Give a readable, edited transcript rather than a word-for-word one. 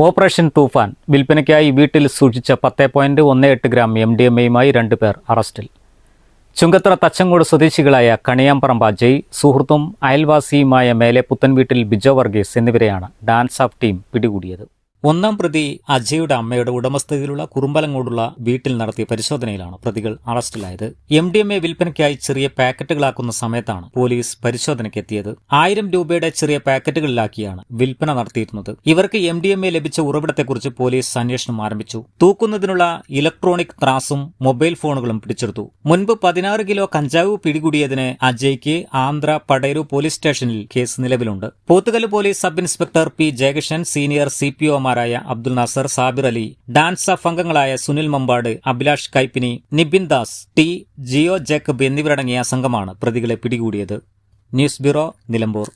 Operation തൂഫാൻ വിൽപ്പനയ്ക്കായി വീട്ടിൽ സൂക്ഷിച്ച 10.18 gram MDMA-യുമായി 2 പേർ അറസ്റ്റിൽ. ചുങ്കത്തറ തച്ചങ്കോട് സ്വദേശികളായ കണിയാമ്പറമ്പ അജയ്, സുഹൃത്തും അയൽവാസിയുമായ മേലെ പുത്തൻവീട്ടിൽ ബിജോ വർഗീസ് എന്നിവരെയാണ് ഡാൻസ് ഓഫ് ടീം പിടികൂടിയത്. ഒന്നാം പ്രതി അജയുടെ അമ്മയുടെ ഉടമസ്ഥതയിലുള്ള കുറുമ്പലങ്ങോടുള്ള വീട്ടിൽ നടത്തിയ പരിശോധനയിലാണ് പ്രതികൾ അറസ്റ്റിലായത്. MDMA വിൽപ്പനയ്ക്കായി ചെറിയ പാക്കറ്റുകളാക്കുന്ന സമയത്താണ് പോലീസ് പരിശോധനയ്ക്കെത്തിയത്. 1000 രൂപയുടെ ചെറിയ പാക്കറ്റുകളിലാക്കിയാണ് വിൽപ്പന നടത്തിയിരുന്നത്. ഇവർക്ക് MDMA ലഭിച്ച ഉറവിടത്തെക്കുറിച്ച് പോലീസ് അന്വേഷണം ആരംഭിച്ചു. തൂക്കുന്നതിനുള്ള ഇലക്ട്രോണിക് ത്രാസും മൊബൈൽ ഫോണുകളും പിടിച്ചെടുത്തു. മുൻപ് 16 കിലോ കഞ്ചാവ് പിടികൂടിയതിന് അജയ്ക്ക് ആന്ധ്ര പടയരു പോലീസ് സ്റ്റേഷനിൽ കേസ് നിലവിലുണ്ട്. Pothukallu police sub inspector P. Jayakishan, senior CPO Abdul Nasar, Sabir Ali, DANSAF അംഗങ്ങളായ സുനിൽ മമ്പാട്, അഭിലാഷ് കൈപ്പിനി, നിബിൻ ദാസ്, T. ജിയോ ജേക്കബ് എന്നിവരടങ്ങിയ സംഘമാണ് പ്രതികളെ പിടികൂടിയത്. News bureau, Nilambur.